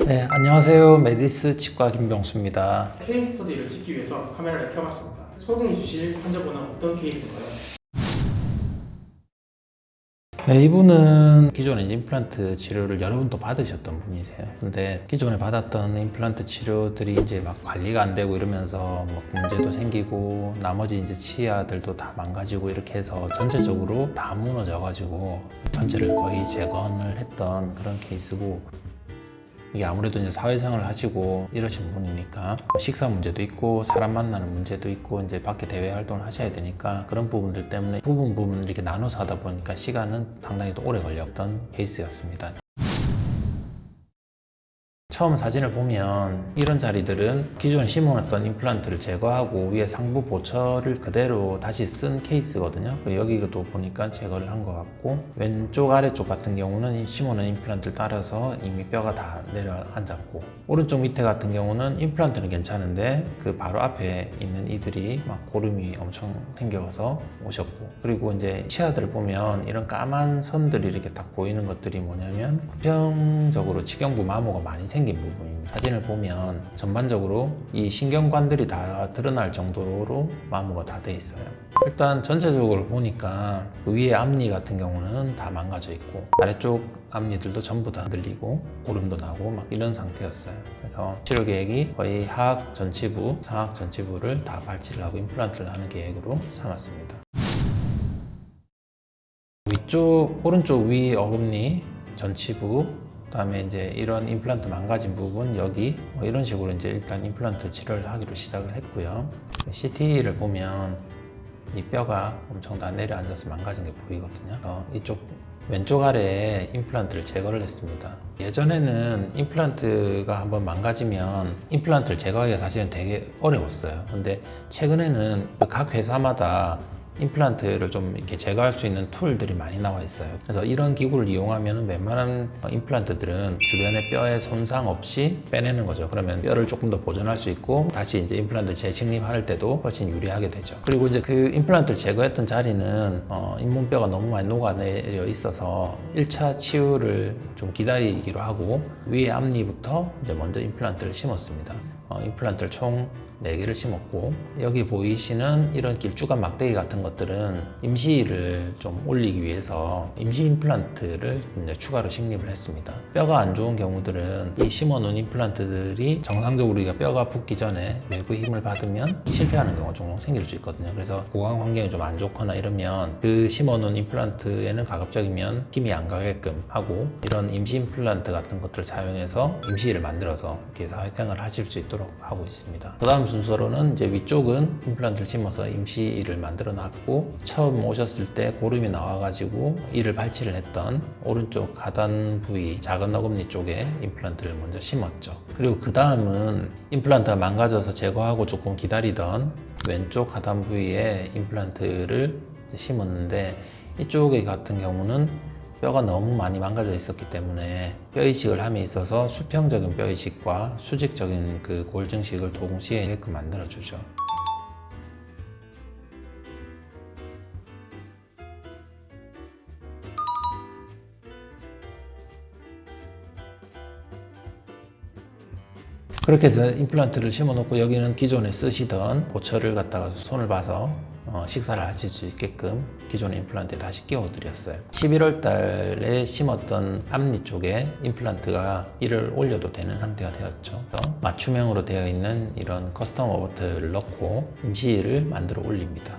네, 안녕하세요. 메디스 치과 김병수입니다. 케이스 스터디를 찍기 위해서 카메라를 켜봤습니다. 소개해 주실 환자분은 어떤 케이스인가요? 네, 이분은 기존에 이제 임플란트 치료를 여러 번 또 받으셨던 분이세요. 근데 기존에 받았던 임플란트 치료들이 이제 막 관리가 안 되고 이러면서 뭐 문제도 생기고 나머지 이제 치아들도 다 망가지고 이렇게 해서 전체적으로 다 무너져가지고 전체를 거의 재건을 했던 그런 케이스고, 이게 아무래도 이제 사회생활을 하시고 이러신 분이니까 식사 문제도 있고 사람 만나는 문제도 있고 이제 밖에 대외 활동을 하셔야 되니까 그런 부분들 때문에 부분 이렇게 나눠서 하다 보니까 시간은 상당히 또 오래 걸렸던 케이스였습니다. 처음 사진을 보면 이런 자리들은 기존에 심어놨던 임플란트를 제거하고 위에 상부 보철을 그대로 다시 쓴 케이스거든요. 그리고 여기도 보니까 제거를 한 것 같고, 왼쪽 아래쪽 같은 경우는 심어놓은 임플란트를 따라서 이미 뼈가 다 내려앉았고, 오른쪽 밑에 같은 경우는 임플란트는 괜찮은데 그 바로 앞에 있는 이들이 막 고름이 엄청 생겨서 오셨고, 그리고 이제 치아들을 보면 이런 까만 선들이 이렇게 딱 보이는 것들이 뭐냐면 부평적으로 치경부 마모가 많이 생긴 부분입니다. 사진을 보면 전반적으로 이 신경관들이 다 드러날 정도로 마모가 다 돼 있어요. 일단 전체적으로 보니까 그 위에 앞니 같은 경우는 다 망가져 있고 아래쪽 앞니들도 전부 다 늘리고 고름도 나고 막 이런 상태였어요. 그래서 치료 계획이 거의 하악 전치부, 상악 전치부를 다 발치를 하고 임플란트를 하는 계획으로 삼았습니다. 위쪽 오른쪽 위 어금니 전치부, 그다음에 이제 이런 임플란트 망가진 부분 여기 뭐 이런 식으로 이제 일단 임플란트 치료를 하기로 시작을 했고요. CT를 보면 이 뼈가 엄청 다 내려앉아서 망가진 게 보이거든요. 이쪽 왼쪽 아래에 임플란트를 제거를 했습니다. 예전에는 임플란트가 한번 망가지면 임플란트를 제거하기가 사실은 되게 어려웠어요. 근데 최근에는 각 회사마다 임플란트를 좀 이렇게 제거할 수 있는 툴들이 많이 나와 있어요. 그래서 이런 기구를 이용하면 웬만한 임플란트들은 주변의 뼈에 손상 없이 빼내는 거죠. 그러면 뼈를 조금 더 보존할 수 있고 다시 이제 임플란트 재식립할 때도 훨씬 유리하게 되죠. 그리고 이제 그 임플란트를 제거했던 자리는 잇몸뼈가 너무 많이 녹아내려 있어서 1차 치유를 좀 기다리기로 하고 위에 앞니부터 이제 먼저 임플란트를 심었습니다. 임플란트를 총 4개를 심었고, 여기 보이시는 이런 길쭉한 막대기 같은 것들은 임시를 좀 올리기 위해서 임시 임플란트를 이제 추가로 식립을 했습니다. 뼈가 안 좋은 경우들은 이 심어놓은 임플란트들이 정상적으로 우리가 뼈가 붙기 전에 외부 힘을 받으면 실패하는 경우가 종종 생길 수 있거든요. 그래서 고강 환경이 좀 안 좋거나 이러면 그 심어놓은 임플란트에는 가급적이면 힘이 안 가게끔 하고, 이런 임시 임플란트 같은 것들을 사용해서 임시를 만들어서 이렇게 사회생활을 하실 수 있도록 하고 있습니다. 그 다음 순서로는 이제 위쪽은 임플란트를 심어서 임시를 만들어 놨고, 처음 오셨을 때 고름이 나와가지고 이를 발치를 했던 오른쪽 하단 부위 작은 어금니 쪽에 임플란트를 먼저 심었죠. 그리고 그 다음은 임플란트가 망가져서 제거하고 조금 기다리던 왼쪽 하단 부위에 임플란트를 심었는데, 이쪽에 같은 경우는 뼈가 너무 많이 망가져 있었기 때문에 뼈 이식을 함에 있어서 수평적인 뼈 이식과 수직적인 그 골증식을 동시에 하게끔 만들어 주죠. 그렇게 해서 임플란트를 심어 놓고 여기는 기존에 쓰시던 보철을 갖다가 손을 봐서 식사를 하실 수 있게끔 기존의 임플란트에 다시 끼워 드렸어요. 11월 달에 심었던 앞니 쪽에 임플란트가 이를 올려도 되는 상태가 되었죠. 맞춤형으로 되어 있는 이런 커스텀 어버트를 넣고 임시를 만들어 올립니다.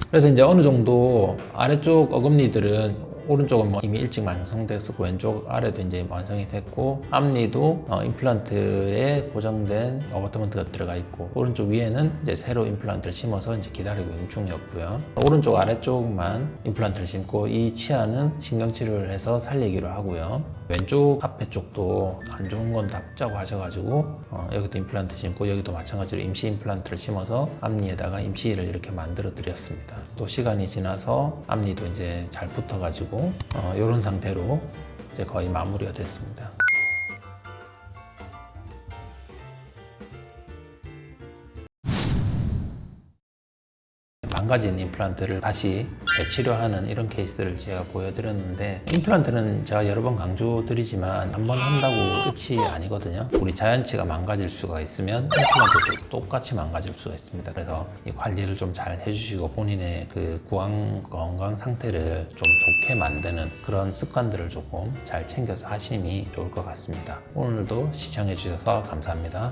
그래서 이제 어느 정도 아래쪽 어금니들은 오른쪽은 뭐 이미 일찍 완성됐었고 왼쪽 아래도 이제 완성이 됐고, 앞니도 임플란트에 고정된 어버터먼트가 들어가 있고, 오른쪽 위에는 이제 새로 임플란트를 심어서 이제 기다리고 있는 중이었고요. 오른쪽 아래쪽만 임플란트를 심고 이 치아는 신경치료를 해서 살리기로 하고요. 왼쪽 앞에 쪽도 안 좋은 건 다 붙자고 하셔가지고 여기도 임플란트 심고 여기도 마찬가지로 임시 임플란트를 심어서 앞니에다가 임시를 이렇게 만들어 드렸습니다. 또 시간이 지나서 앞니도 이제 잘 붙어가지고 이런 상태로 이제 거의 마무리가 됐습니다. 망가진 임플란트를 다시 재치료하는 이런 케이스들을 제가 보여드렸는데, 임플란트는 제가 여러 번 강조드리지만 한 번 한다고 끝이 아니거든요. 우리 자연치가 망가질 수가 있으면 임플란트도 똑같이 망가질 수가 있습니다. 그래서 이 관리를 좀 잘 해주시고 본인의 그 구강 건강 상태를 좀 좋게 만드는 그런 습관들을 조금 잘 챙겨서 하심이 좋을 것 같습니다. 오늘도 시청해 주셔서 감사합니다.